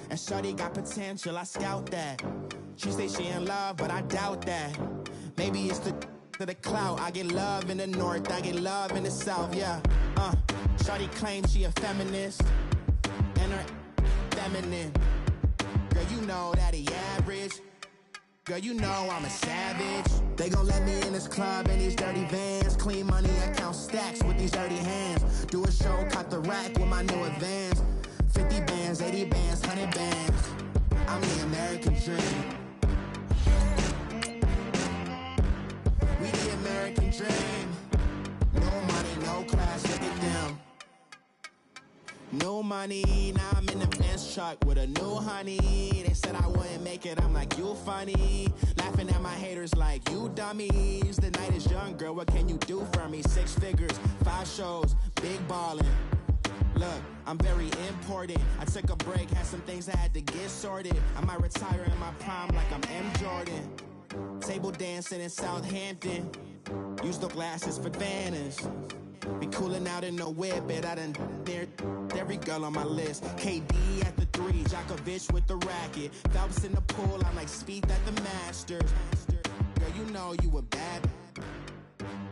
And shorty got potential, I scout that. She say she in love, but I doubt that. Maybe it's to the clout. I get love in the north, I get love in the south, yeah. Shorty claims she a feminist, and her feminine. Girl, you know that he average. Girl, you know I'm a savage. They gon' let me in this club in these dirty vans. Clean money, I count stacks with these dirty hands. Do a show, cut the rack with my new advance. 50 bands, 80 bands, 100 bands. I'm the American dream. We the American dream. No money, no class, look at them. No money, now I'm in the Benz truck with a new honey. They said I wouldn't make it, I'm like, you funny. Laughing at my haters like, you dummies. The night is young, girl, what can you do for me? 6 figures, 5 shows, big ballin'. Look, I'm very important. I took a break, had some things I had to get sorted. I might retire in my prime like I'm M. Jordan. Table dancing in Southampton. Use the glasses for banners. Be cooling out in the whip, but I done dared every girl on my list. KD at the 3, Djokovic with the racket. Phelps in the pool, I'm like Speed at the Masters. Girl, you know you a bad.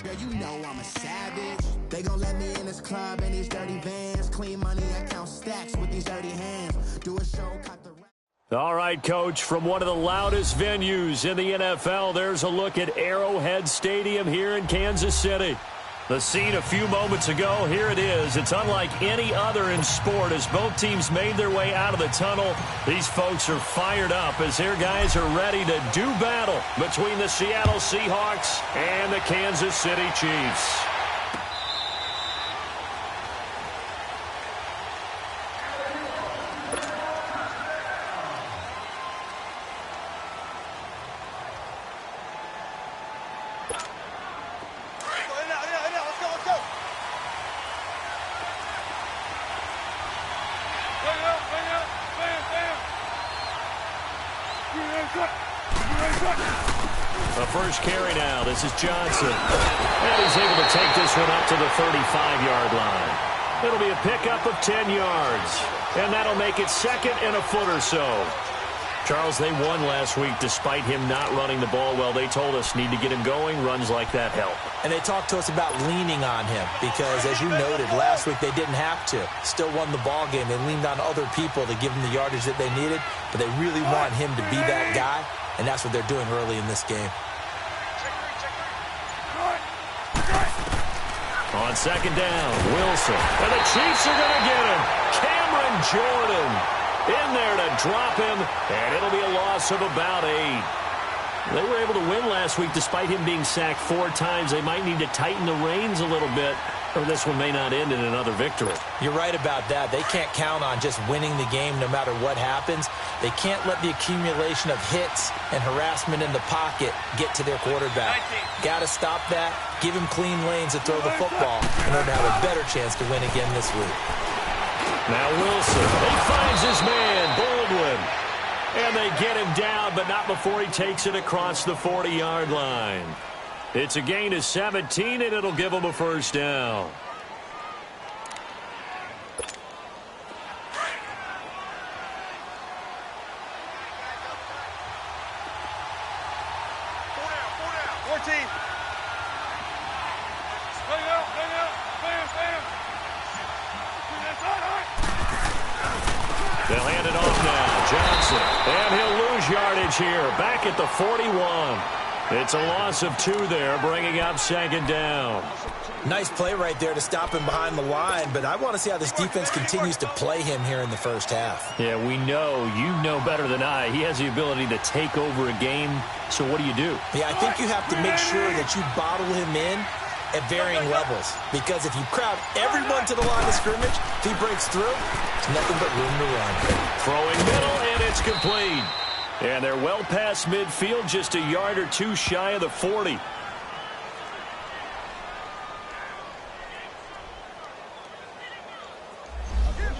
Girl, you know I'm a savage. They gon' let me in this club in these dirty vans. Clean money, I count stacks with these dirty hands. Do a show, cut the... All right, Coach, from one of the loudest venues in the NFL, there's a look at Arrowhead Stadium here in Kansas City. The scene a few moments ago, here it is. It's unlike any other in sport as both teams made their way out of the tunnel. These folks are fired up as their guys are ready to do battle between the Seattle Seahawks and the Kansas City Chiefs. The first carry now. This is Johnson. And he's able to take this one up to the 35-yard line. It'll be a pickup of 10 yards. And that'll make it second and a foot or so. Charles, they won last week despite him not running the ball well. They told us need to get him going. Runs like that help. And they talked to us about leaning on him because, as you noted, last week they didn't have to. Still won the ball game. They leaned on other people to give them the yardage that they needed, but they really want him to be that guy, and that's what they're doing early in this game. On second down, Wilson. And the Chiefs are going to get him. Cameron Jordan in there to drop him, and it'll be a loss of about 8. They were able to win last week despite him being sacked 4 times. They might need to tighten the reins a little bit, or this one may not end in another victory. You're right about that. They can't count on just winning the game no matter what happens. They can't let the accumulation of hits and harassment in the pocket get to their quarterback. Got to stop that, give him clean lanes to throw the football in order to have a better chance to win again this week. Now Wilson, he finds his man, Baldwin. And they get him down, but not before he takes it across the 40-yard line. It's a gain of 17, and it'll give him a first down. They'll hand it off now. Johnson. And he'll lose yardage here. Back at the 41. It's a loss of 2 there, bringing up second down. Nice play right there to stop him behind the line, but I want to see how this defense continues to play him here in the first half. Yeah, we know. You know better than I. He has the ability to take over a game. So what do you do? Yeah, I think you have to make sure that you bottle him in at varying levels, because if you crowd everyone to the line of scrimmage, if he breaks through, there's nothing but room to run. Throwing middle, and it's complete. And they're well past midfield, just a yard or 2 shy of the 40.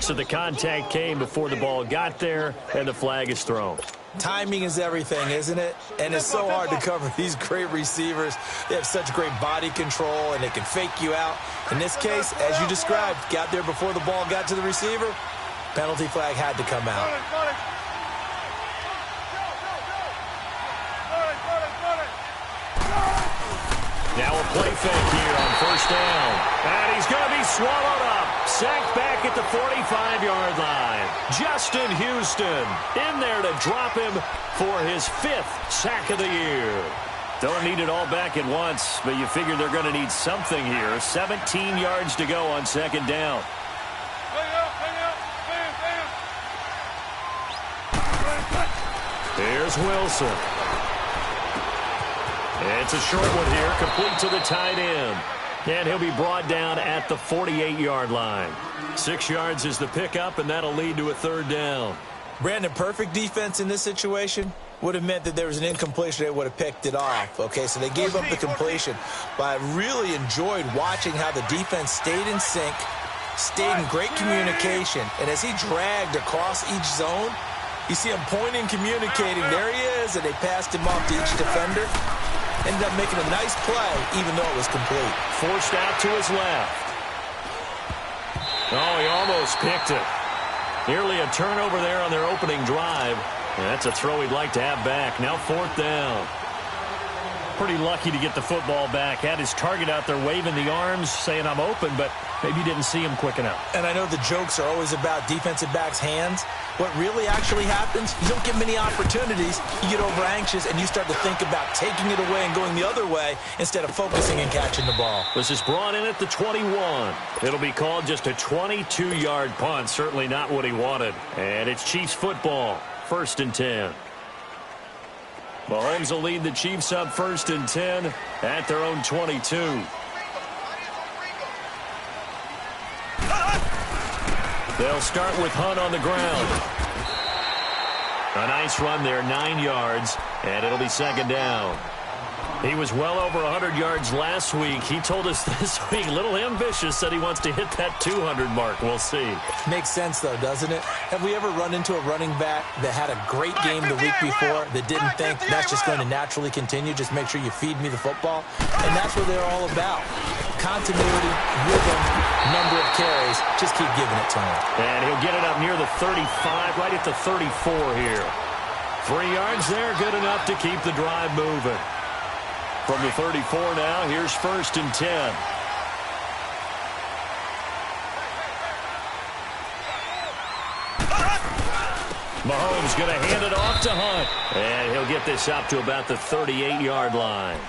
So the contact came before the ball got there, and the flag is thrown. Timing is everything, isn't it? And it's so hard to cover these great receivers. They have such great body control, and they can fake you out. In this case, as you described, got there before the ball got to the receiver. Penalty flag had to come out. Now a play fake here on first down. And he's going to be swallowed up. Sacked back at the 45-yard line. Justin Houston in there to drop him for his 5th sack of the year. Don't need it all back at once, but you figure they're going to need something here. 17 yards to go on second down. Here's Wilson. It's a short one here, complete to the tight end. And he'll be brought down at the 48-yard line. 6 yards is the pickup, and that'll lead to a third down. Brandon, perfect defense in this situation would have meant that there was an incompletion. They would have picked it off. Okay, so they gave up the completion. But I really enjoyed watching how the defense stayed in sync, stayed in great communication. And as he dragged across each zone, you see him pointing, communicating. There he is, and they passed him off to each defender. Ended up making a nice play, even though it was complete. Forced out to his left. Oh, he almost picked it. Nearly a turnover there on their opening drive. And that's a throw he'd like to have back. Now 4th down. Pretty lucky to get the football back. Had his target out there waving the arms, saying I'm open, but maybe didn't see him quick enough. And I know the jokes are always about defensive backs' hands. What really actually happens, you don't get many opportunities. You get over anxious, and you start to think about taking it away and going the other way instead of focusing and catching the ball. This is brought in at the 21. It'll be called just a 22-yard punt. Certainly not what he wanted. And it's Chiefs football. 1st and 10. Mahomes will lead the Chiefs up 1st and 10 at their own 22. They'll start with Hunt on the ground. A nice run there, 9 yards, and it'll be 2nd down. He was well over 100 yards last week. He told us this week, a little ambitious, said he wants to hit that 200 mark. We'll see. Makes sense, though, doesn't it? Have we ever run into a running back that had a great game the week before that didn't think that's just going to naturally continue? Just make sure you feed me the football. And that's what they're all about. Continuity, rhythm, number of carries. Just keep giving it to him. And he'll get it up near the 35, right at the 34 here. 3 yards there, good enough to keep the drive moving. From the 34 now, here's 1st and 10. Mahomes going to hand it off to Hunt. And he'll get this up to about the 38-yard line.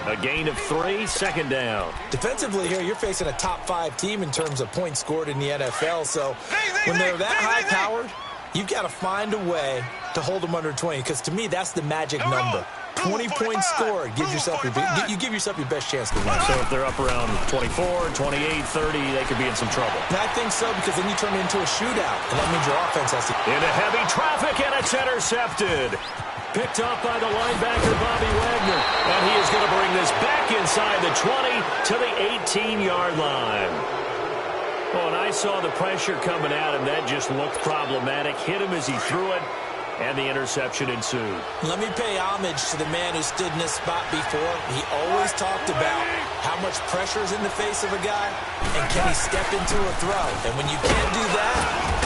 A gain of 3, 2nd down. Defensively here, you're facing a top 5 team in terms of points scored in the NFL. So when they're that high-powered, you've got to find a way to hold them under 20. Because to me, that's the magic number. 20 points scored. You give yourself your best chance to win. So if they're up around 24, 28, 30, they could be in some trouble. And I think so, because then you turn it into a shootout, and that means your offense has to... Into heavy traffic, and it's intercepted. Picked up by the linebacker, Bobby Wagner. And he is going to bring this back inside the 20 to the 18-yard line. Oh, and I saw the pressure coming at him. That just looked problematic. Hit him as he threw it. And the interception ensued. Let me pay homage to the man who stood in this spot before. He always talked about how much pressure is in the face of a guy, and can he step into a throw. And when you can't do that,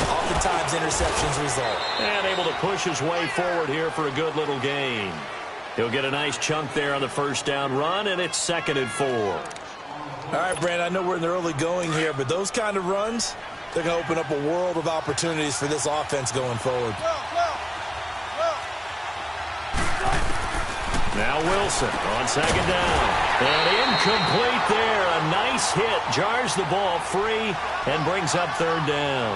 oftentimes interceptions result. And able to push his way forward here for a good little gain. He'll get a nice chunk there on the 1st down run, and it's 2nd and 4. All right, Brandon, I know we're in the early going here, but those kind of runs, they're going to open up a world of opportunities for this offense going forward. Now Wilson on 2nd down. And incomplete there. A nice hit. Jars the ball free and brings up 3rd down.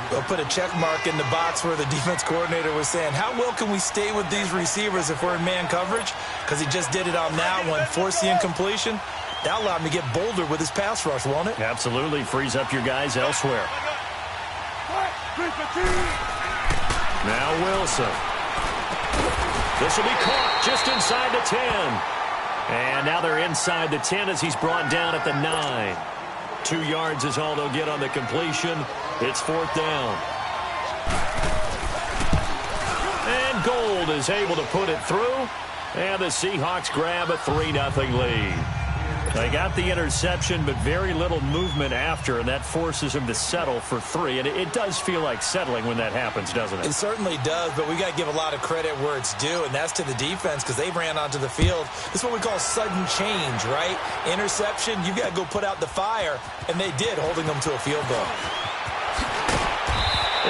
They'll put a check mark in the box where the defense coordinator was saying, how well can we stay with these receivers if we're in man coverage? Because he just did it on that one. Forced the incompletion. That allowed him to get bolder with his pass rush, won't it? Absolutely. Frees up your guys elsewhere. Now Wilson. This will be caught just inside the 10. And now they're inside the 10 as he's brought down at the 9. 2 yards is all they'll get on the completion. It's 4th down. And Gold is able to put it through. And the Seahawks grab a 3-0 lead. They got the interception, but very little movement after, and that forces him to settle for 3. And it does feel like settling when that happens, doesn't it? It certainly does, but we got to give a lot of credit where it's due, and that's to the defense because they ran onto the field. This is what we call sudden change, right? Interception, you've got to go put out the fire, and they did, holding them to a field goal.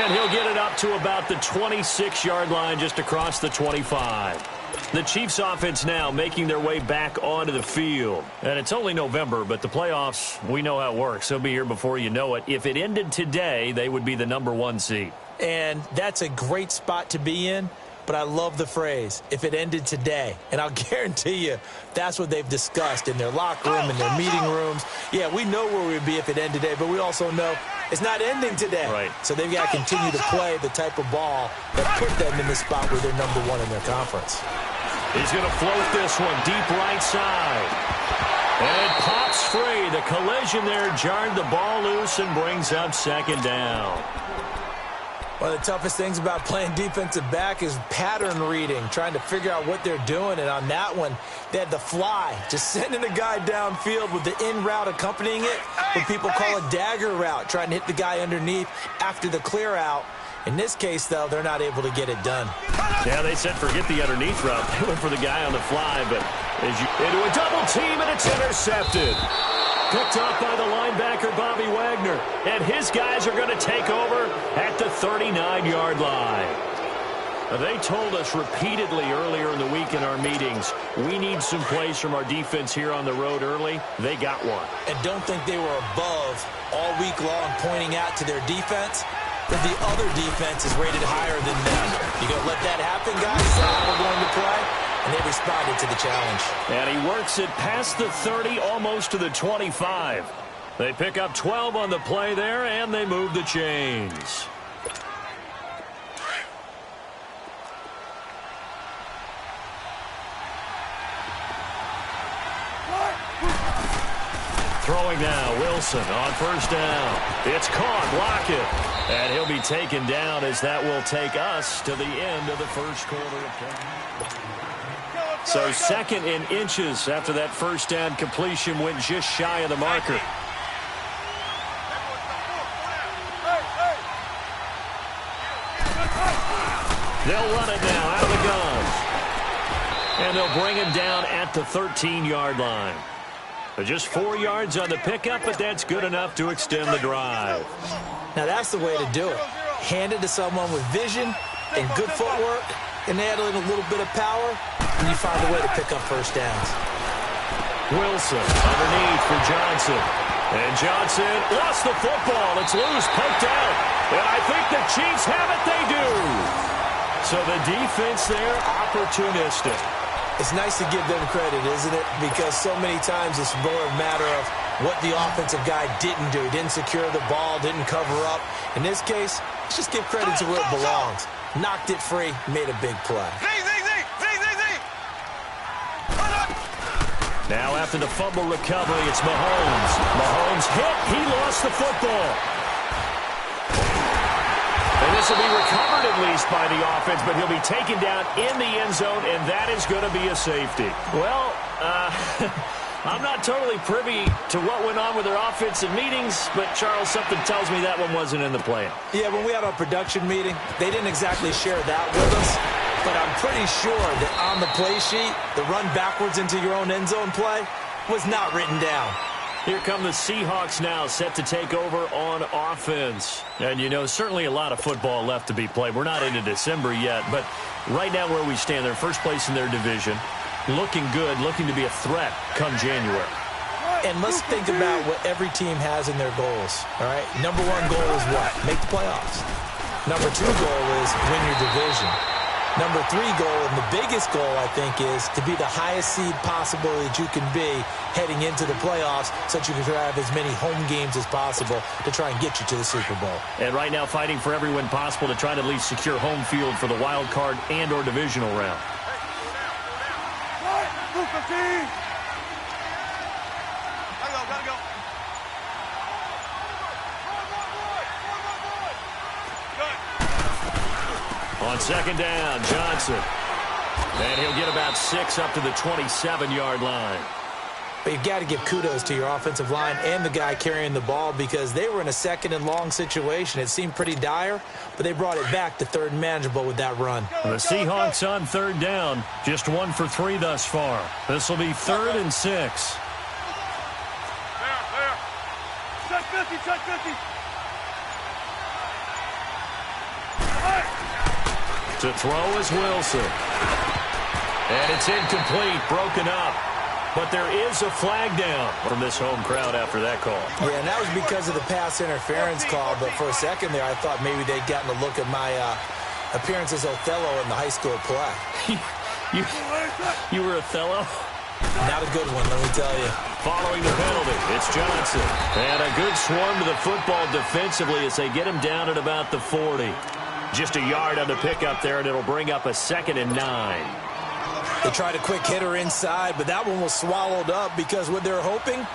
And he'll get it up to about the 26-yard line, just across the 25. The Chiefs offense now making their way back onto the field. And it's only November, but the playoffs, we know how it works. They'll be here before you know it. If it ended today, they would be the #1 seed. And that's a great spot to be in. But I love the phrase, if it ended today. And I'll guarantee you, that's what they've discussed in their locker room, in their meeting rooms. Yeah, we know where we'd be if it ended today, but we also know it's not ending today. Right. So they've got to continue to play the type of ball that put them in the spot where they're #1 in their conference. He's going to float this one deep right side. And it pops free. The collision there jarred the ball loose and brings up 2nd down. One of the toughest things about playing defensive back is pattern reading, trying to figure out what they're doing. And on that one, they had the fly, just sending a guy downfield with the in route accompanying it, what people call a dagger route, trying to hit the guy underneath after the clear out. In this case, though, they're not able to get it done. Yeah, they said forget the underneath route. They went for the guy on the fly, but into a double team, and it's intercepted. Picked off by the linebacker, Bobby Wagner. And his guys are going to take over at the 39-yard line. They told us repeatedly earlier in the week in our meetings, we need some plays from our defense here on the road early. They got one. And don't think they were above all week long pointing out to their defense that the other defense is rated higher than them. You going to let that happen, guys? Is that how we're going to play? And they responded to the challenge. And he works it past the 30, almost to the 25. They pick up 12 on the play there, and they move the chains. Throwing now, Wilson on 1st down. It's caught, Lockett. And he'll be taken down as that will take us to the end of the first quarter of play. So 2nd in inches after that 1st down completion went just shy of the marker. They'll run it now out of the gun. And they'll bring him down at the 13-yard line. Just 4 yards on the pickup, but that's good enough to extend the drive. Now that's the way to do it. Hand it to someone with vision and good footwork, and add in a little bit of power, and you find a way to pick up 1st downs. Wilson underneath for Johnson. And Johnson lost the football. It's loose, poked out. And I think the Chiefs have it. They do. So the defense there, opportunistic. It's nice to give them credit, isn't it? Because so many times it's more a matter of what the offensive guy didn't do. Didn't secure the ball, didn't cover up. In this case, let's just give credit to where it belongs. Knocked it free, made a big play. Now after the fumble recovery, it's Mahomes. Mahomes hit. He lost the football. And this will be recovered at least by the offense, but he'll be taken down in the end zone, and that is going to be a safety. Well, I'm not totally privy to what went on with their offensive meetings, but, Charles, something tells me that one wasn't in the plan. Yeah, when we had our production meeting, they didn't exactly share that with us, but I'm pretty sure that on the play sheet, the run backwards into your own end zone play was not written down. Here come the Seahawks now, set to take over on offense. And, you know, certainly a lot of football left to be played. We're not into December yet, but right now where we stand, they're first place in their division. Looking good, looking to be a threat come January. And let's think about what every team has in their goals, all right? Number 1 goal is what? Make the playoffs. Number 2 goal is win your division. Number 3 goal, and the biggest goal, I think, is to be the highest seed possible that you can be heading into the playoffs so that you can have as many home games as possible to try and get you to the Super Bowl. And right now fighting for every win possible to try to at least secure home field for the wild card and or divisional round. On 2nd down, Johnson. And he'll get about 6 up to the 27-yard line. But you've got to give kudos to your offensive line and the guy carrying the ball because they were in a second and long situation. It seemed pretty dire, but they brought it back to third and manageable with that run. The Seahawks on third down, just 1 for 3 thus far. This will be 3rd and 6. Check 50, check 50. To throw is Wilson. And it's incomplete, broken up. But there is a flag down from this home crowd after that call. Yeah, and that was because of the pass interference call. But for a second there, I thought maybe they'd gotten a look at my appearance as Othello in the high school play. You were Othello? Not a good one, let me tell you. Following the penalty, it's Johnson. And a good swarm to the football defensively as they get him down at about the 40. Just a yard on the pickup there, and it'll bring up a 2nd and 9. They tried a quick hitter inside, but that one was swallowed up because what they're hoping,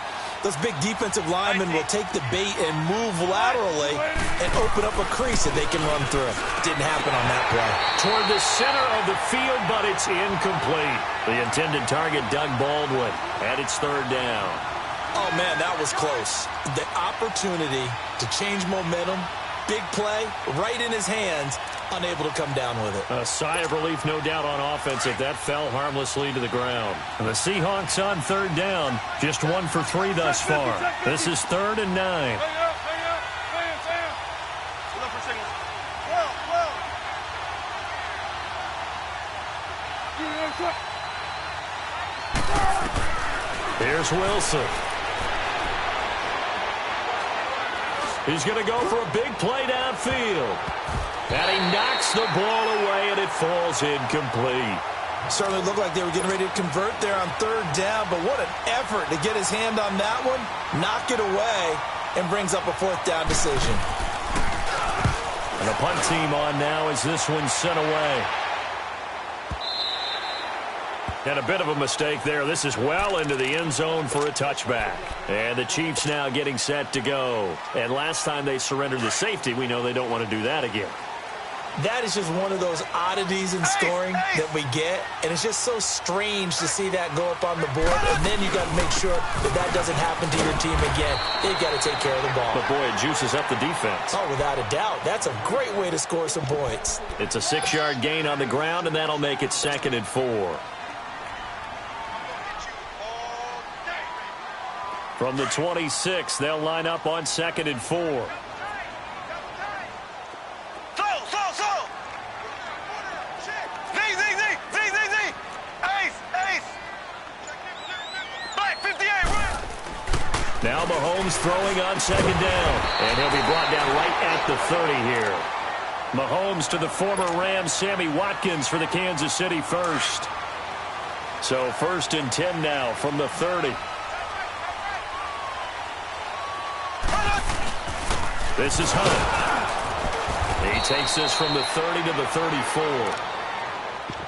those big defensive linemen will take the bait and move laterally and open up a crease that they can run through. Didn't happen on that play. Toward the center of the field, but it's incomplete. The intended target, Doug Baldwin, and it's 3rd down. Oh, man, that was close. The opportunity to change momentum, big play, right in his hands, unable to come down with it. A sigh of relief, no doubt, on offense if that fell harmlessly to the ground. And the Seahawks on 3rd down, just 1 for 3 thus far. This is 3rd and 9. Here's Wilson. He's going to go for a big play downfield. And he knocks the ball away, and it falls incomplete. Certainly looked like they were getting ready to convert there on 3rd down, but what an effort to get his hand on that one, knock it away, and brings up a 4th down decision. And the punt team on now as this one's sent away. And a bit of a mistake there. This is well into the end zone for a touchback. And the Chiefs now getting set to go. And last time they surrendered the safety, we know they don't want to do that again. That is just one of those oddities in scoring that we get. And it's just so strange to see that go up on the board. And then you got to make sure that that doesn't happen to your team again. They've got to take care of the ball. But, boy, it juices up the defense. Oh, without a doubt. That's a great way to score some points. It's a 6-yard gain on the ground, and that'll make it 2nd and 4. From the 26, they'll line up on 2nd and 4. Now Mahomes throwing on 2nd down. And he'll be brought down right at the 30 here. Mahomes to the former Rams, Sammy Watkins, for the Kansas City first. So 1st and 10 now from the 30. This is Hunt. He takes this from the 30 to the 34.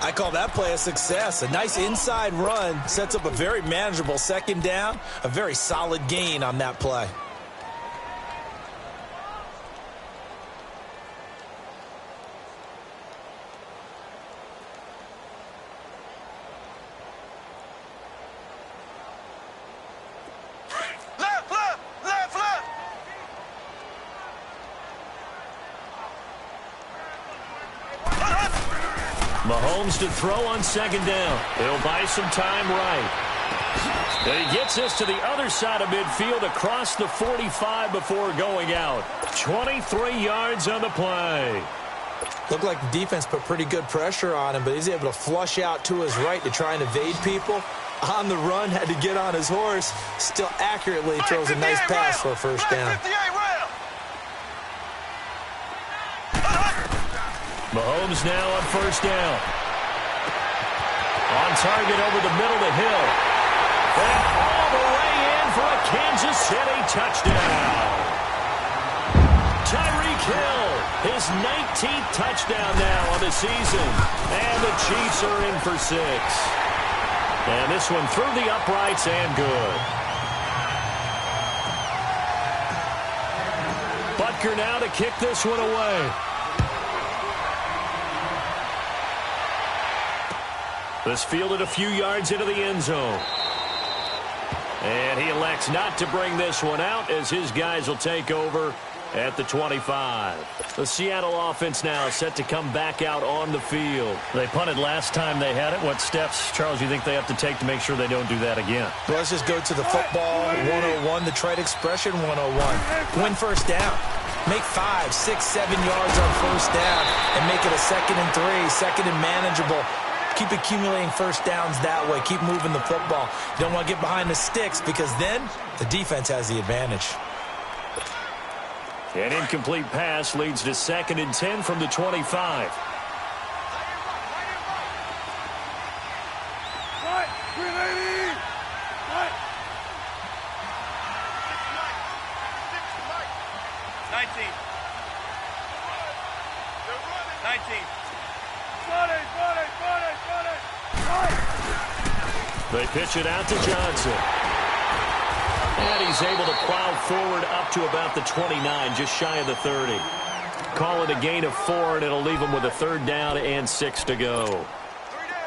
I call that play a success. A nice inside run sets up a very manageable 2nd down. A very solid gain on that play. Mahomes to throw on 2nd down. He'll buy some time right. And he gets this to the other side of midfield across the 45 before going out. 23 yards on the play. Looked like the defense put pretty good pressure on him, but he's able to flush out to his right to try and evade people. On the run, had to get on his horse. Still accurately throws a nice pass for a 1st down. Mahomes now on 1st down. On target over the middle to Hill. And all the way in for a Kansas City touchdown. Tyreek Hill, his 19th touchdown now on the season. And the Chiefs are in for 6. And this one through the uprights and good. Butker now to kick this one away. This fielded a few yards into the end zone. And he elects not to bring this one out as his guys will take over at the 25. The Seattle offense now set to come back out on the field. They punted last time they had it. What steps, Charles, you think they have to take to make sure they don't do that again? Well, let's just go to the football 101, the trade expression 101. Win first down. Make 5, 6, 7 yards on first down and make it a 2nd and 3, second and manageable. Keep accumulating first downs that way. Keep moving the football. You don't want to get behind the sticks because then the defense has the advantage. An incomplete pass leads to 2nd and 10 from the 25. They pitch it out to Johnson. And he's able to plow forward up to about the 29, just shy of the 30. Call it a gain of 4, and it'll leave him with a 3rd down and 6 to go.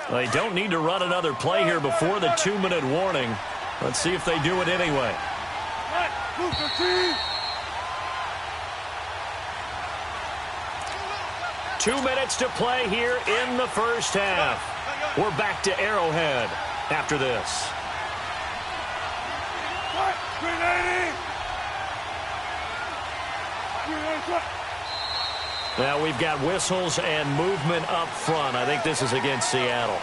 They don't need to run another play here before the 2-minute warning. Let's see if they do it anyway. 2 minutes to play here in the first half. We're back to Arrowhead after this. Now we've got whistles and movement up front. I think this is against Seattle.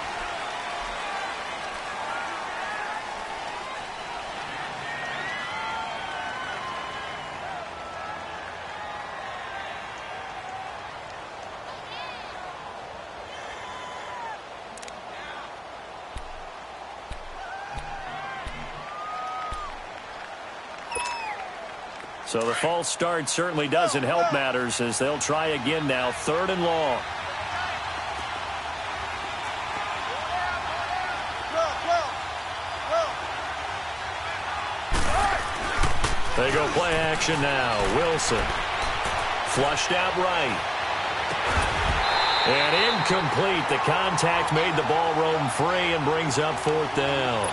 So the false start certainly doesn't help matters as they'll try again now. 3rd and long. They go play action now. Wilson. Flushed out right. And incomplete. The contact made the ball roam free and brings up 4th down.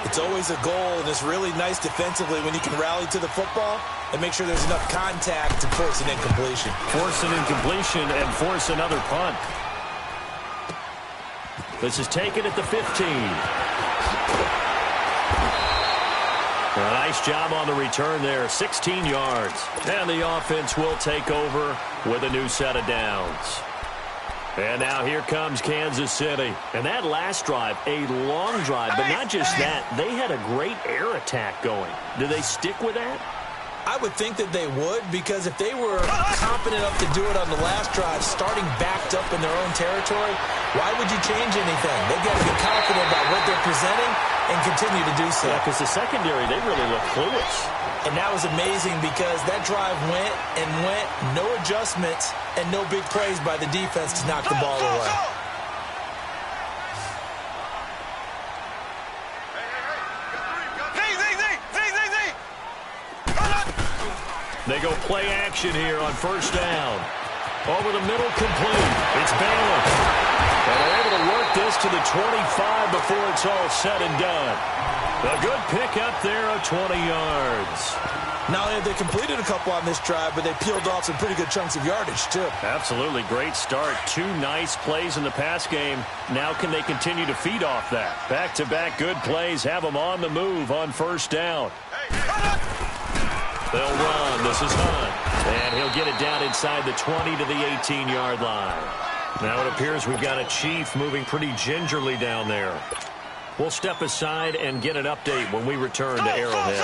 It's always a goal, and it's really nice defensively when you can rally to the football and make sure there's enough contact to force an incompletion. Force an incompletion and force another punt. This is taken at the 15. A nice job on the return there, 16 yards. And the offense will take over with a new set of downs. And now here comes Kansas City. And that last drive, a long drive, but not just that. They had a great air attack going. Do they stick with that? I would think that they would, because if they were confident enough to do it on the last drive, starting backed up in their own territory, why would you change anything? They've got to be confident about what they're presenting and continue to do so. Yeah, because the secondary, they really look clueless. And that was amazing because that drive went and went, no adjustments, and no big plays by the defense to knock the ball away. They go play action here on first down. Over the middle, complete. It's Baylor. And they're able to work this to the 25 before it's all said and done. A good pickup there of 20 yards. Not only have they completed a couple on this drive, but they peeled off some pretty good chunks of yardage, too. Absolutely. Great start. 2 nice plays in the pass game. Now can they continue to feed off that? Back-to-back good plays have them on the move on first down. They'll run. This is Hunt. And he'll get it down inside the 20 to the 18-yard line. Now it appears we've got a Chief moving pretty gingerly down there. We'll step aside and get an update when we return to Arrowhead.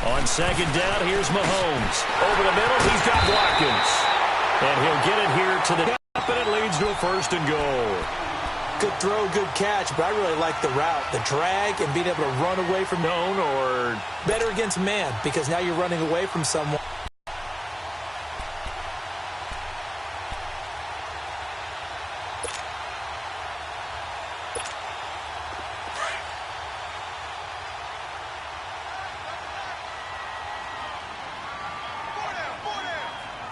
On second down, here's Mahomes. Over the middle, he's got Watkins. And he'll get it here to the top, and it leads to a 1st and goal. Good throw, good catch, but I really like the route. The drag and being able to run away from zone, or better against man, because now you're running away from someone.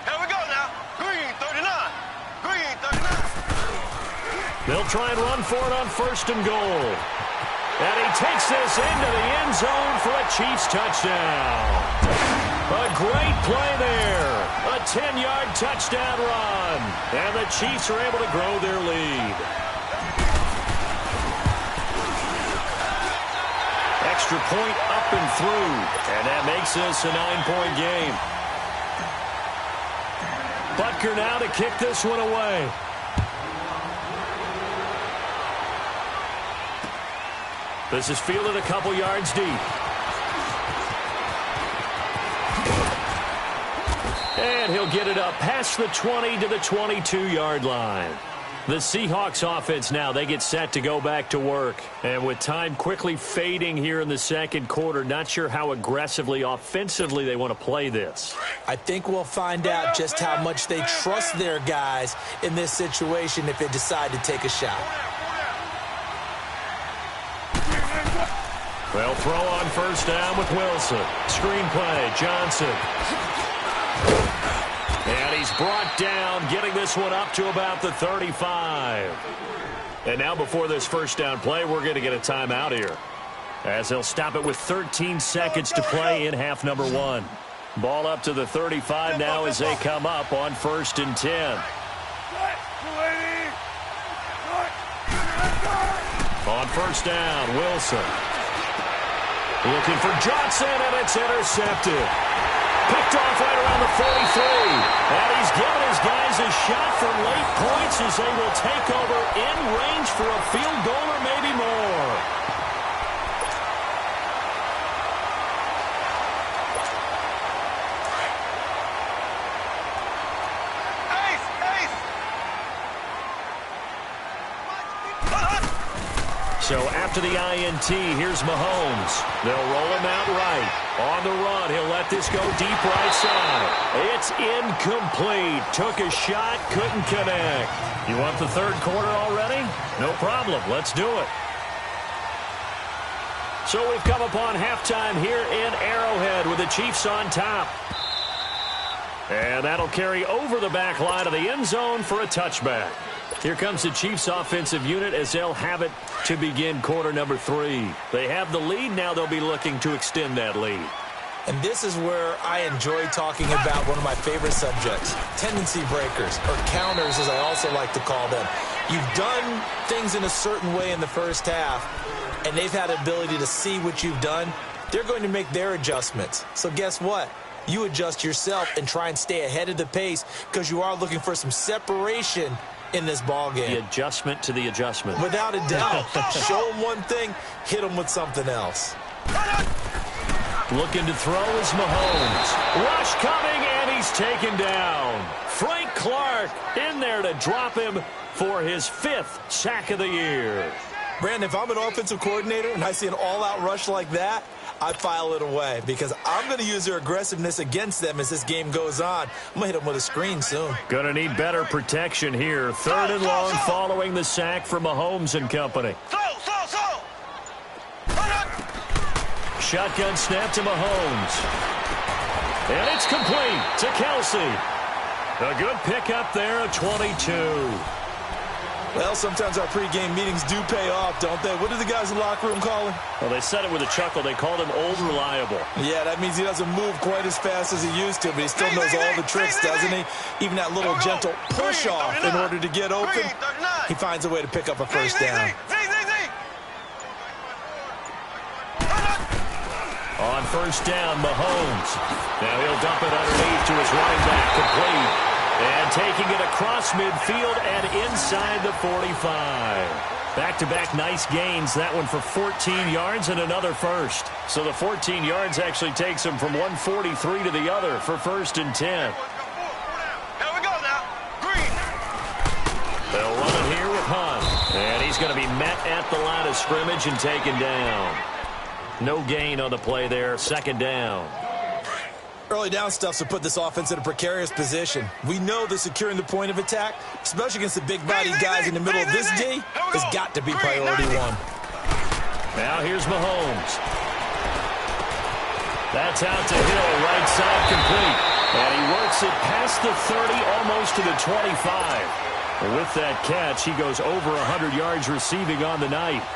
Here we go now. Green 39. Green They'll try and run for it on 1st and goal. And he takes this into the end zone for a Chiefs touchdown. A great play there. A 10-yard touchdown run. And the Chiefs are able to grow their lead. Extra point up and through. And that makes this a 9-point game. Butker now to kick this one away. This is fielded a couple yards deep. And he'll get it up past the 20 to the 22-yard line. The Seahawks offense now, they get set to go back to work. And with time quickly fading here in the second quarter, not sure how aggressively, offensively they want to play this. I think we'll find out just how much they trust their guys in this situation if they decide to take a shot. They'll throw on 1st down with Wilson. Screenplay, Johnson. And he's brought down, getting this one up to about the 35. And now before this 1st down play, we're going to get a timeout here, as they'll stop it with 13 seconds to play in half number 1. Ball up to the 35 now as they come up on 1st and 10. On 1st down, Wilson. Looking for Johnson, and it's intercepted. Picked off right around the 43. And he's given his guys a shot for late points as they will take over in range for a field goal or maybe more. So after the INT, here's Mahomes. They'll roll him out right. On the run, he'll let this go deep right side. It's incomplete. Took a shot, couldn't connect. You want the 3rd quarter already? No problem. Let's do it. So we've come upon halftime here in Arrowhead with the Chiefs on top. And that'll carry over the back line of the end zone for a touchback. Here comes the Chiefs offensive unit as they'll have it to begin quarter number 3. They have the lead. Now they'll be looking to extend that lead. And this is where I enjoy talking about one of my favorite subjects, tendency breakers, or counters as I also like to call them. You've done things in a certain way in the first half, and they've had the ability to see what you've done. They're going to make their adjustments. So guess what? You adjust yourself and try and stay ahead of the pace because you are looking for some separation in this ball game. The adjustment to the adjustment. Without a doubt. Show them one thing, hit them with something else. Looking to throw is Mahomes. Rush coming, and he's taken down. Frank Clark in there to drop him for his 5th sack of the year. Brandon, if I'm an offensive coordinator and I see an all-out rush like that, I file it away because I'm going to use their aggressiveness against them as this game goes on. I'm going to hit them with a screen soon. Going to need better protection here. 3rd and long following the sack for Mahomes and company. Shotgun snap to Mahomes. And it's complete to Kelsey. A good pickup there at 22. Well, sometimes our pregame meetings do pay off, don't they? What do the guys in the locker room call him? Well, they said it with a chuckle. They called him Old Reliable. Yeah, that means he doesn't move quite as fast as he used to, but he still knows all the tricks, doesn't he? Even that little gentle push-off in order to get open, he finds a way to pick up a 1st down. On 1st down, Mahomes. Now he'll dump it underneath to his running back, complete. And taking it across midfield and inside the 45. Back-to-back nice gains. That one for 14 yards and another 1st. So the 14 yards actually takes him from 143 to the other for 1st and 10. Here we go now. Green. They'll run it here with Hunt. And he's going to be met at the line of scrimmage and taken down. No gain on the play there. 2nd down. Early down stuff to put this offense in a precarious position. We know that securing the point of attack, especially against the big-bodied guys in the middle of this D, has got to be priority 1. Now here's Mahomes. That's out to Hill, right side complete. And he works it past the 30, almost to the 25. With that catch, he goes over 100 yards receiving on the night.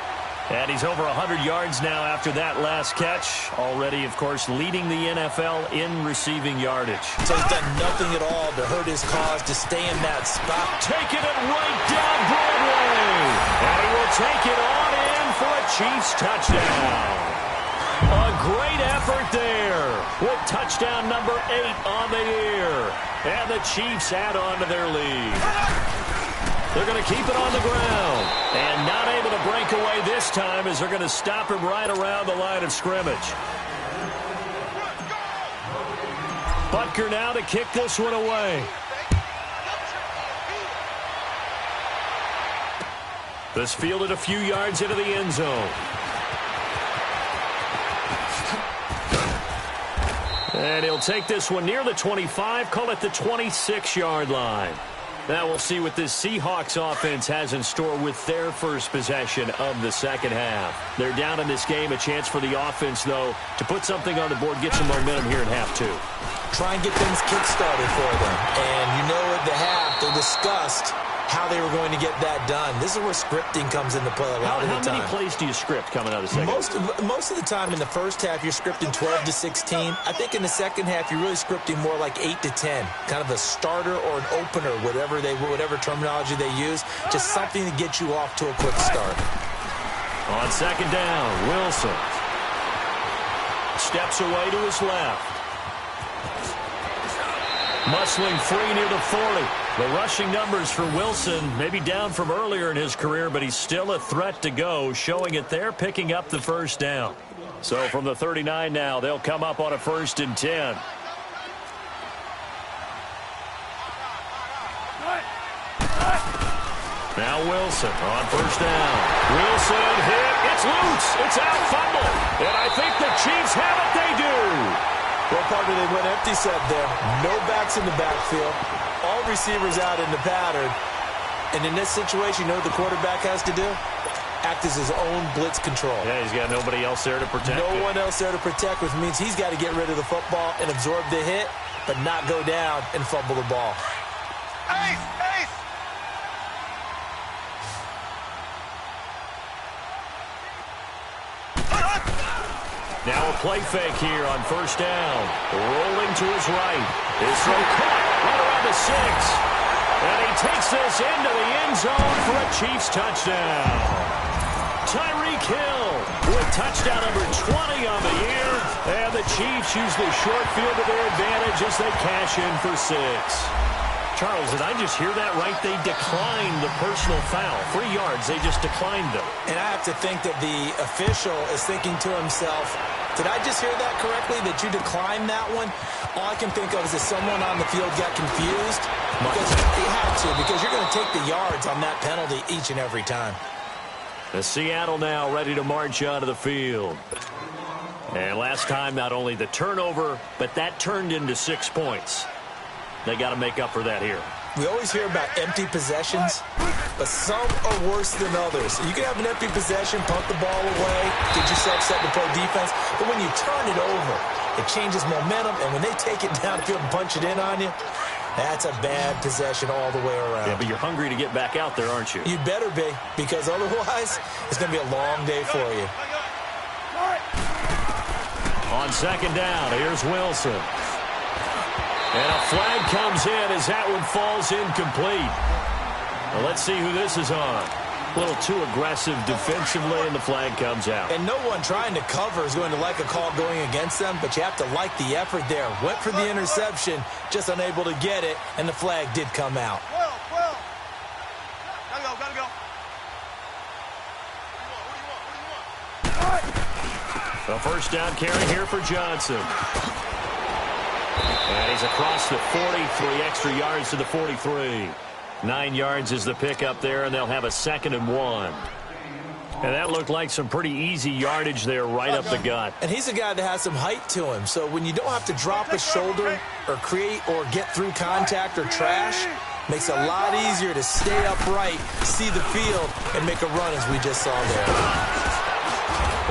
And he's over 100 yards now after that last catch. Already, of course, leading the NFL in receiving yardage. So he's done nothing at all to hurt his cause, to stay in that spot. Taking it right down Broadway. And he will take it on in for a Chiefs touchdown. A great effort there with touchdown number 8 on the year. And the Chiefs add on to their lead. They're going to keep it on the ground. And not able to break away this time as they're going to stop him right around the line of scrimmage. Butker now to kick this one away. This fielded a few yards into the end zone. And he'll take this one near the 25, call it the 26-yard line. Now we'll see what this Seahawks offense has in store with their first possession of the second half. They're down in this game. A chance for the offense, though, to put something on the board, get some momentum here in half 2. Try and get things kick-started for them. And you know at the half, they discussed how they were going to get that done. This is where scripting comes into play a lot of the time. How many plays do you script coming out of the second half? Most of the time in the first half, you're scripting 12 to 16. I think in the second half, you're really scripting more like 8 to 10. Kind of a starter or an opener, whatever terminology they use. Just something to get you off to a quick start. On second down, Wilson steps away to his left. Muscling free near the 40. The rushing numbers for Wilson maybe down from earlier in his career, but he's still a threat to go, showing it there, picking up the first down. So from the 39 now, they'll come up on a 1st and 10. Now Wilson on first down. Wilson hit. It's loose. It's out, fumble. And I think the Chiefs have it. They do. Well, partner, they went empty set there. No backs in the backfield. All receivers out in the pattern. And in this situation, you know what the quarterback has to do? Act as his own blitz control. Yeah, he's got nobody else there to protect. No one else there to protect, which means he's got to get rid of the football and absorb the hit, but not go down and fumble the ball. Ace! Ace! Now a play fake here on first down. Rolling to his right. His throw caught right around the 6. And he takes this into the end zone for a Chiefs touchdown. Tyreek Hill with touchdown number 20 on the year. And the Chiefs use the short field to their advantage as they cash in for 6. Charles, did I just hear that right? They declined the personal foul. 3 yards, they just declined them. And I have to think that the official is thinking to himself, did I just hear that correctly, that you declined that one? All I can think of is that someone on the field got confused. Because they had to, because you're going to take the yards on that penalty each and every time. The Seattle now ready to march onto the field. And last time, not only the turnover, but that turned into 6 points. They got to make up for that here. We always hear about empty possessions, but some are worse than others. You can have an empty possession, punt the ball away, get yourself set to play defense, but when you turn it over, it changes momentum, and when they take it downfield and punch it in on you, that's a bad possession all the way around. Yeah, but you're hungry to get back out there, aren't you? You better be, because otherwise, it's going to be a long day for you. On second down, here's Wilson. And a flag comes in as that one falls incomplete. Well, let's see who this is on. A little too aggressive defensively, and the flag comes out. And no one trying to cover is going to like a call going against them, but you have to like the effort there. Went for the interception, just unable to get it, and the flag did come out. Well. Gotta go. What do you want? A first down carry here for Johnson. And he's across the 43 extra yards to the 43. 9 yards is the pickup there, and they'll have a 2nd and 1. And that looked like some pretty easy yardage there right up the gut. And he's a guy that has some height to him, so when you don't have to drop a shoulder or create or get through contact or trash, makes it a lot easier to stay upright, see the field, and make a run as we just saw there.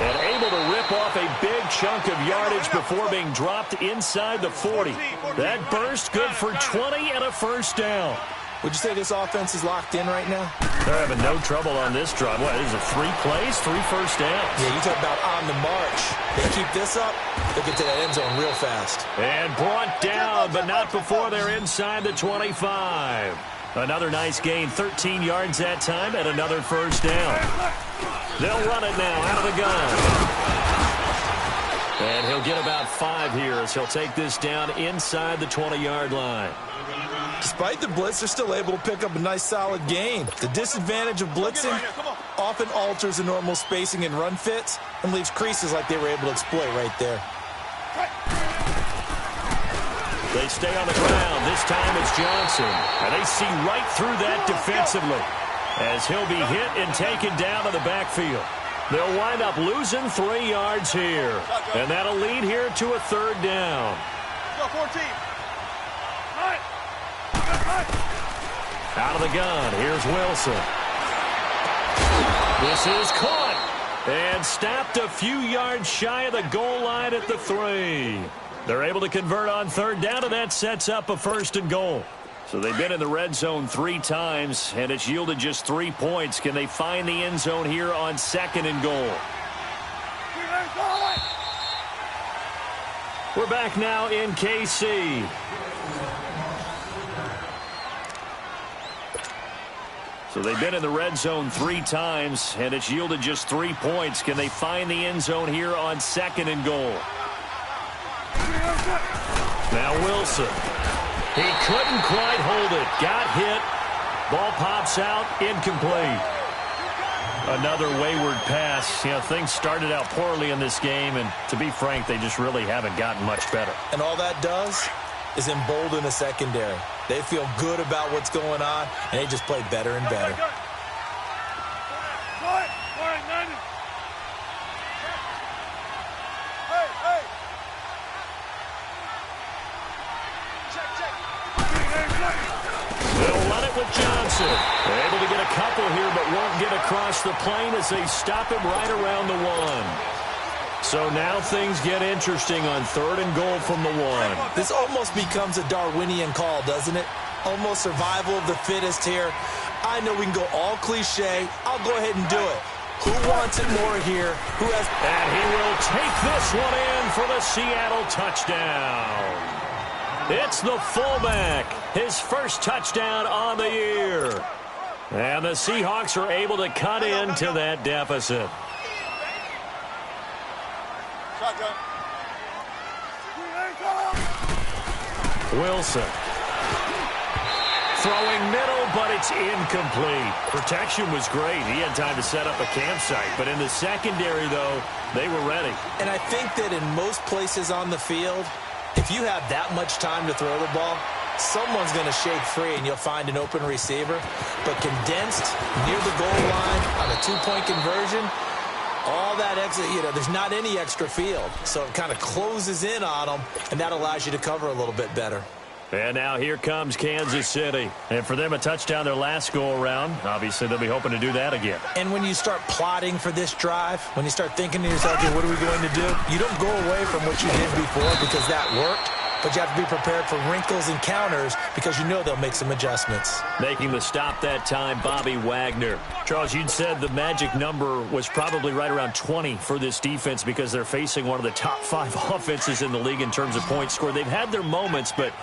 And able to rip off a big chunk of yardage before being dropped inside the 40. That burst good for 20 and a first down. Would you say this offense is locked in right now? They're having no trouble on this drive. What, is it 3 plays, 3 first downs? Yeah, you talk about on the march. They keep this up, they'll get to that end zone real fast. And brought down, but not before they're inside the 25. Another nice gain, 13 yards that time, and another first down. They'll run it now out of the gun. And he'll get about 5 here as he'll take this down inside the 20-yard line. Despite the blitz, they're still able to pick up a nice solid gain. The disadvantage of blitzing often alters the normal spacing and run fits and leaves creases like they were able to exploit right there. They stay on the ground. This time it's Johnson. And they see right through that defensively as he'll be hit and taken down in the backfield. They'll wind up losing 3 yards here. And that'll lead here to a third down. Go 14. Out of the gun, here's Wilson. This is caught and stopped a few yards shy of the goal line at the 3. They're able to convert on third down, and that sets up a 1st and goal. So they've been in the red zone 3 times, and it's yielded just 3 points. Can they find the end zone here on 2nd and goal? We're back now in KC. So they've been in the red zone 3 times, and it's yielded just 3 points. Can they find the end zone here on 2nd and goal? Now Wilson. He couldn't quite hold it. Got hit. Ball pops out. Incomplete. Another wayward pass. You know, things started out poorly in this game, and to be frank, they just really haven't gotten much better. And all that does is embolden the secondary. They feel good about what's going on, and they just play better and better. They'll run it with Johnson. They're able to get a couple here, but won't get across the plane as they stop him right around the 1. So now things get interesting on 3rd and goal from the 1. This almost becomes a Darwinian call, doesn't it? Almost survival of the fittest here. I know we can go all cliche. I'll go ahead and do it. Who wants it more here? Who has... And he will take this one in for the Seattle touchdown. It's the fullback. His first touchdown on the year. And the Seahawks are able to cut into that deficit. Wilson. Throwing middle, but it's incomplete. Protection was great. He had time to set up a campsite. But in the secondary, though, they were ready. And I think that in most places on the field, if you have that much time to throw the ball, someone's going to shake free and you'll find an open receiver. But condensed near the goal line on a 2-point conversion, all that extra, there's not any extra field. So it kind of closes in on them, and that allows you to cover a little bit better. And now here comes Kansas City. And for them, a touchdown their last go-around. Obviously, they'll be hoping to do that again. And when you start plotting for this drive, when you start thinking to yourself, okay, what are we going to do? You don't go away from what you did before because that worked. But you have to be prepared for wrinkles and counters because you know they'll make some adjustments. Making the stop that time, Bobby Wagner. Charles, you'd said the magic number was probably right around 20 for this defense because they're facing one of the top 5 offenses in the league in terms of points scored. They've had their moments, but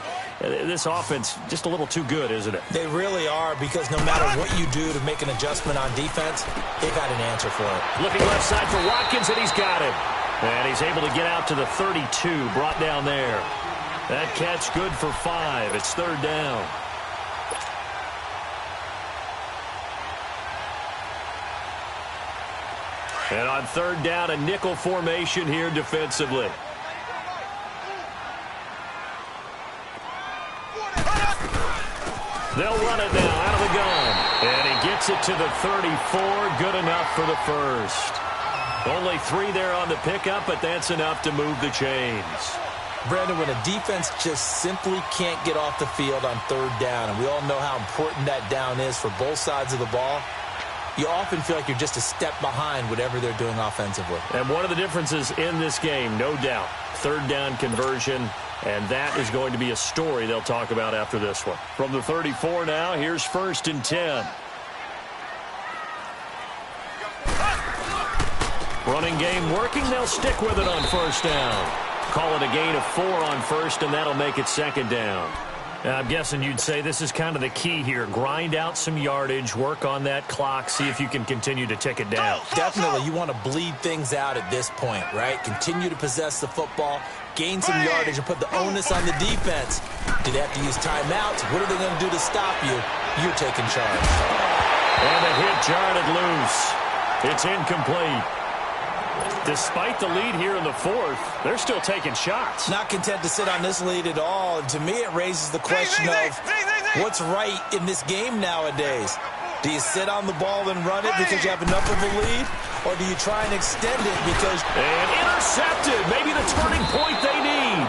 this offense just a little too good, isn't it? They really are, because no matter what you do to make an adjustment on defense, they've got an answer for it. Looking left side for Watkins, and he's got it. And he's able to get out to the 32, brought down there. That catch good for 5. It's 3rd down. And on 3rd down, a nickel formation here defensively. They'll run it now out of the gun. And he gets it to the 34. Good enough for the first. Only 3 there on the pickup, but that's enough to move the chains. Brandon, when a defense just simply can't get off the field on 3rd down, and we all know how important that down is for both sides of the ball, you often feel like you're just a step behind whatever they're doing offensively. And one of the differences in this game, no doubt, third down conversion, and that is going to be a story they'll talk about after this one. From the 34 now, here's 1st and 10. Running game working. They'll stick with it on 1st down. Call it a gain of 4 on 1st, and that'll make it 2nd down. I'm guessing you'd say this is kind of the key here. Grind out some yardage, work on that clock, see if you can continue to tick it down. Definitely, you want to bleed things out at this point, right? Continue to possess the football, gain some yardage, and put the onus on the defense. Do they have to use timeouts? What are they going to do to stop you? You're taking charge. And a hit jarred loose. It's incomplete. Despite the lead here in the 4th, they're still taking shots. Not content to sit on this lead at all. And to me, it raises the question of what's right in this game nowadays. Do you sit on the ball and run it because you have enough of a lead? Or do you try and extend it because... And intercepted. Maybe the turning point they need.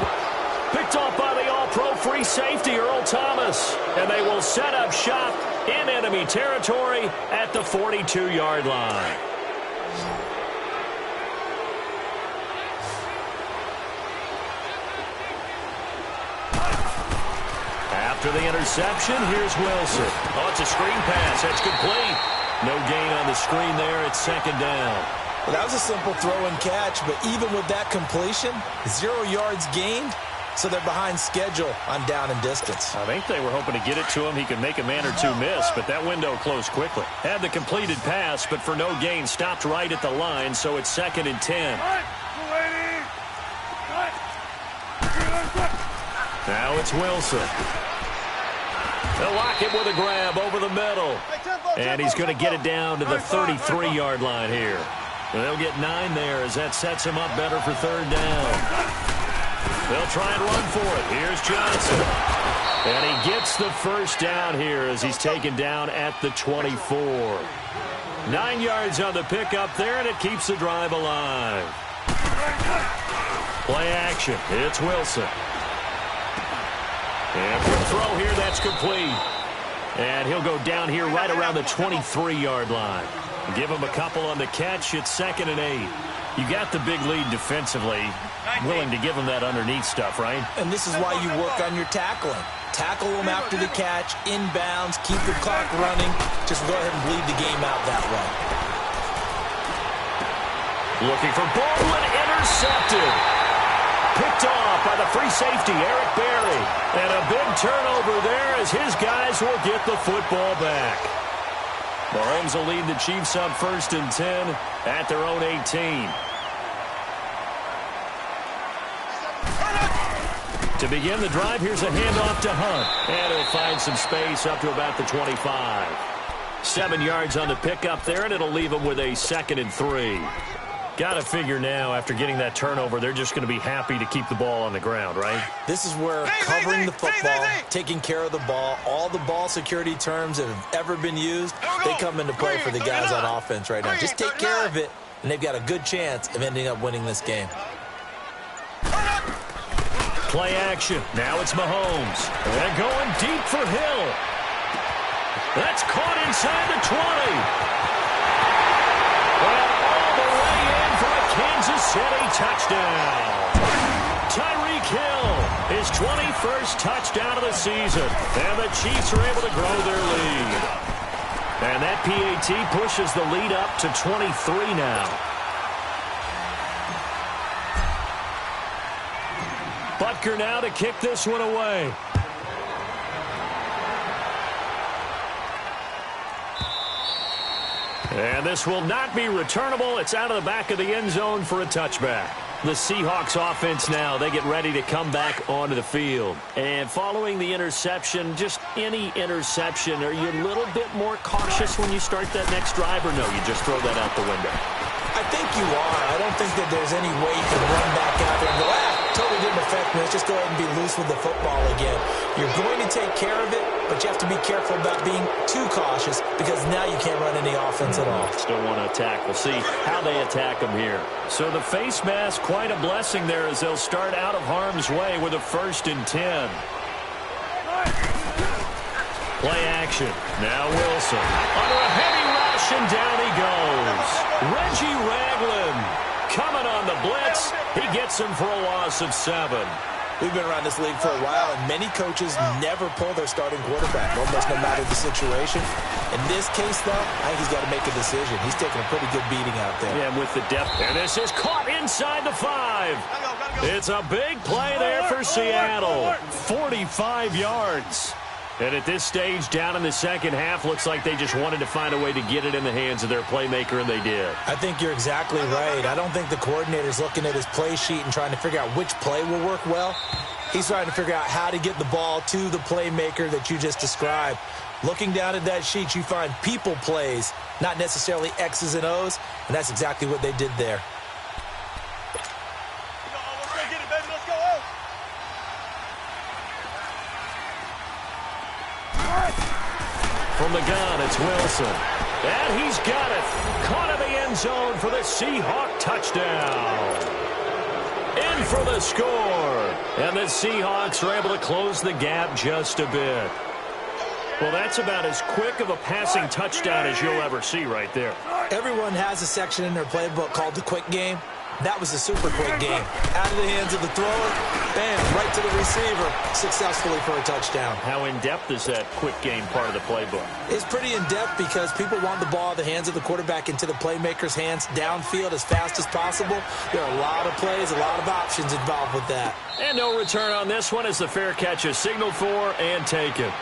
Picked off by the all-pro free safety, Earl Thomas. And they will set up shop in enemy territory at the 42-yard line. After the interception, here's Wilson. Oh, it's a screen pass. That's complete. No gain on the screen there. It's 2nd down. Well, that was a simple throw and catch, but even with that completion, 0 yards gained, so they're behind schedule on down and distance. I think they were hoping to get it to him. He could make a man or two miss, but that window closed quickly. Had the completed pass, but for no gain, stopped right at the line, so it's 2nd and 10. Now it's Wilson. They'll lock it with a grab over the middle. And he's going to get it down to the 33-yard line here. And they'll get 9 there as that sets him up better for 3rd down. They'll try and run for it. Here's Johnson. And he gets the 1st down here as he's taken down at the 24. 9 yards on the pickup there, and it keeps the drive alive. Play action. It's Wilson. And for a throw here, that's complete. And he'll go down here right around the 23-yard line. Give him a couple on the catch. It's 2nd and 8. You got the big lead defensively. Willing to give him that underneath stuff, right? And this is why you work on your tackling. Tackle him after the catch, inbounds, keep the clock running. Just go ahead and bleed the game out that way. Looking for Baldwin, intercepted. Picked off by the free safety, Eric Berry. And a big turnover there as his guys will get the football back. Mahomes will lead the Chiefs up 1st and 10 at their own 18. To begin the drive, here's a handoff to Hunt. And he'll find some space up to about the 25. 7 yards on the pickup there, and it'll leave him with a 2nd and 3. Got to figure now, after getting that turnover, they're just going to be happy to keep the ball on the ground, right? This is where covering the football, taking care of the ball, all the ball security terms that have ever been used, they come into play for the guys on offense right now. Just take care of it, and they've got a good chance of ending up winning this game. Play action. Now it's Mahomes. And going deep for Hill. That's caught inside the 20. And all the way in for a Kansas City touchdown. Tyreek Hill, his 21st touchdown of the season. And the Chiefs are able to grow their lead. And that PAT pushes the lead up to 23 now. Butker now to kick this one away. And this will not be returnable. It's out of the back of the end zone for a touchback. The Seahawks offense now, they get ready to come back onto the field. And following the interception, just any interception, are you a little bit more cautious when you start that next drive, or no, you just throw that out the window? I think you are. I don't think that there's any way you can run back out there and go, totally didn't affect me. Let's just go ahead and be loose with the football again. You're going to take care of it, but you have to be careful about being too cautious because now you can't run any offense at all. Still want to attack. We'll see how they attack them here. So the face mask, quite a blessing there as they'll start out of harm's way with a 1st and 10. Play action. Now Wilson. Under a heavy rush, and down he goes. Reggie Ragland coming on the blitz. He gets him for a loss of 7. We've been around this league for a while, and many coaches never pull their starting quarterback, almost no matter the situation. In this case, though, I think he's got to make a decision. He's taking a pretty good beating out there. Yeah, with the depth. And this is caught inside the 5. It's a big play there for Seattle. 45 yards. And at this stage, down in the second half, looks like they just wanted to find a way to get it in the hands of their playmaker, and they did. I think you're exactly right. I don't think the coordinator's looking at his play sheet and trying to figure out which play will work well. He's trying to figure out how to get the ball to the playmaker that you just described. Looking down at that sheet, you find people plays, not necessarily X's and O's, and that's exactly what they did there. From the gun, it's Wilson. And he's got it. Caught in the end zone for the Seahawk touchdown. In for the score. And the Seahawks are able to close the gap just a bit. Well, that's about as quick of a passing touchdown as you'll ever see right there. Everyone has a section in their playbook called the quick game. That was a super quick game. Out of the hands of the thrower, bam, right to the receiver, successfully for a touchdown. How in-depth is that quick game part of the playbook? It's pretty in-depth because people want the ball in the hands of the quarterback into the playmaker's hands downfield as fast as possible. There are a lot of plays, a lot of options involved with that. And no return on this one as the fair catch is signaled for and taken.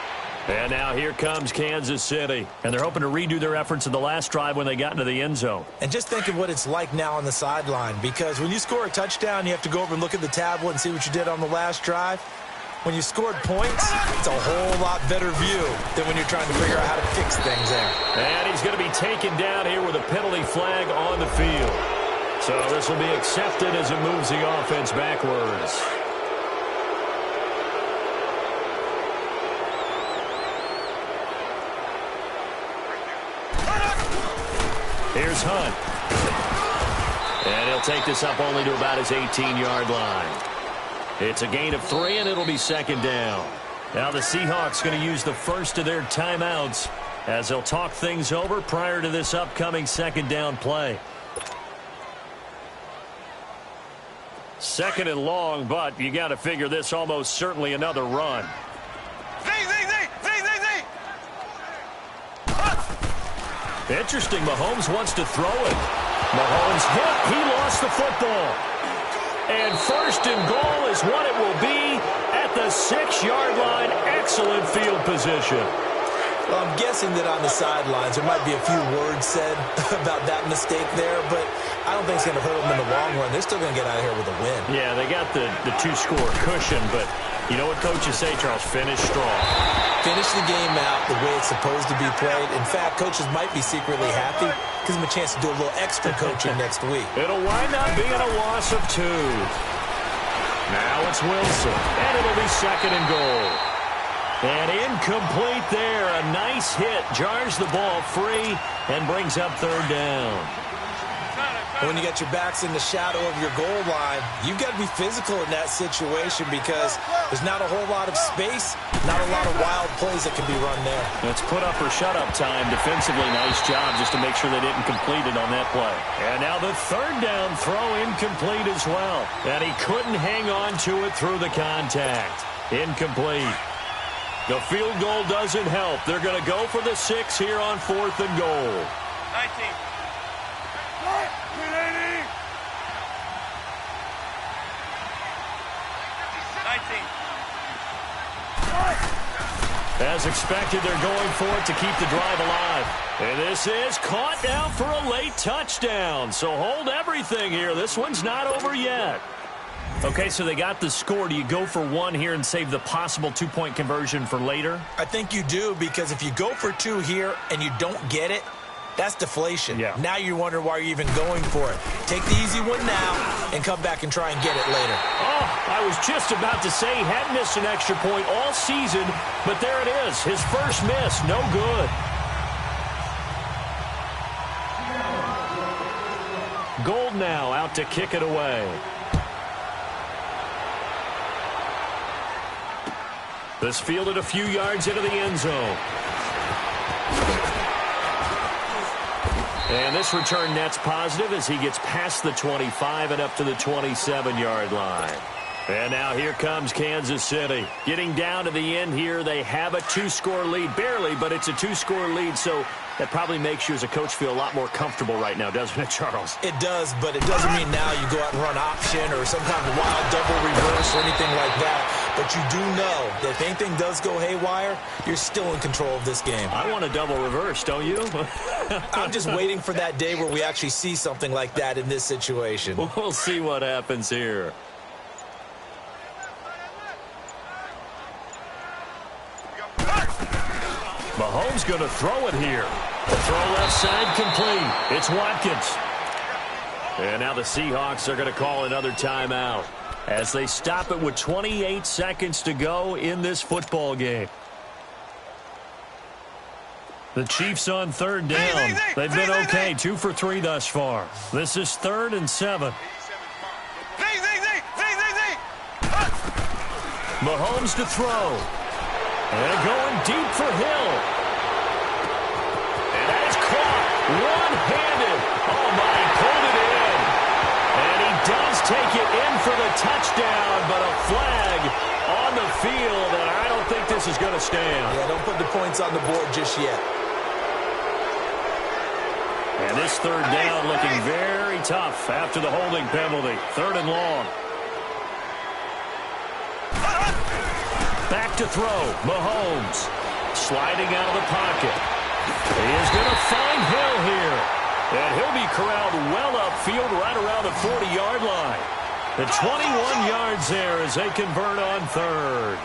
And now here comes Kansas City. And they're hoping to redo their efforts in the last drive when they got into the end zone. And just think of what it's like now on the sideline. Because when you score a touchdown, you have to go over and look at the tablet and see what you did on the last drive. When you scored points, it's a whole lot better view than when you're trying to figure out how to fix things there. And he's going to be taken down here with a penalty flag on the field. So this will be accepted as it moves the offense backwards. Here's Hunt. And he'll take this up only to about his 18-yard line. It's a gain of 3, and it'll be second down. Now the Seahawks going to use the first of their timeouts as they'll talk things over prior to this upcoming second down play. Second and long, but you got to figure this almost certainly another run. Interesting, Mahomes wants to throw it. Mahomes hit, he lost the football. And first and goal is what it will be at the 6-yard line. Excellent field position. Well, I'm guessing that on the sidelines there might be a few words said about that mistake there, but I don't think it's going to hurt them in the long run. They're still going to get out of here with a win. Yeah, they got the 2-score cushion, but you know what coaches say, Charles? Finish strong. Finish the game out the way it's supposed to be played. In fact, coaches might be secretly happy. Gives them a chance to do a little extra coaching next week. It'll wind up being a loss of 2. Now it's Wilson, and it'll be second and goal. And incomplete there. A nice hit. Jars the ball free and brings up third down. When you got your backs in the shadow of your goal line, you've got to be physical in that situation because there's not a whole lot of space, not a lot of wild plays that can be run there. It's put up or shut up time. Defensively, nice job just to make sure they didn't complete it on that play. And now the third down throw incomplete as well. And he couldn't hang on to it through the contact. Incomplete. The field goal doesn't help. They're going to go for the 6 here on 4th and goal. 19. As expected, they're going for it to keep the drive alive. And this is caught down for a late touchdown. So hold everything here. This one's not over yet. Okay, so they got the score. Do you go for 1 here and save the possible 2-point conversion for later? I think you do, because if you go for 2 here and you don't get it, that's deflation. Yeah. Now you wonder why you're even going for it. Take the easy one now and come back and try and get it later. Oh, I was just about to say he hadn't missed an extra point all season, but there it is. His first miss, no good. Gold now out to kick it away. This fielded a few yards into the end zone. And this return net's positive as he gets past the 25 and up to the 27-yard line. And now here comes Kansas City. Getting down to the end here, they have a 2-score lead. Barely, but it's a 2-score lead, so that probably makes you as a coach feel a lot more comfortable right now, doesn't it, Charles? It does, but it doesn't mean now you go out and run option or some kind of wild double reverse or anything like that. But you do know that if anything does go haywire, you're still in control of this game. I want a double reverse, don't you? I'm just waiting for that day where we actually see something like that in this situation. We'll see what happens here. Mahomes going to throw it here. The throw left side complete. It's Watkins. And now the Seahawks are going to call another timeout as they stop it with 28 seconds to go in this football game. The Chiefs on third down. They've been okay, 2 for 3 thus far. This is 3rd and 7. Mahomes to throw. And going deep for Hill. And that is caught one-handed. Oh, my, he pulled it in. And he does take it in for the touchdown, but a flag on the field, and I don't think this is going to stand. Yeah, don't put the points on the board just yet. And this third down looking very tough after the holding penalty. 3rd and long. Back to throw. Mahomes sliding out of the pocket. He is going to find Hill here. And he'll be corralled well upfield right around the 40-yard line. The 21 yards there as they convert on 3rd.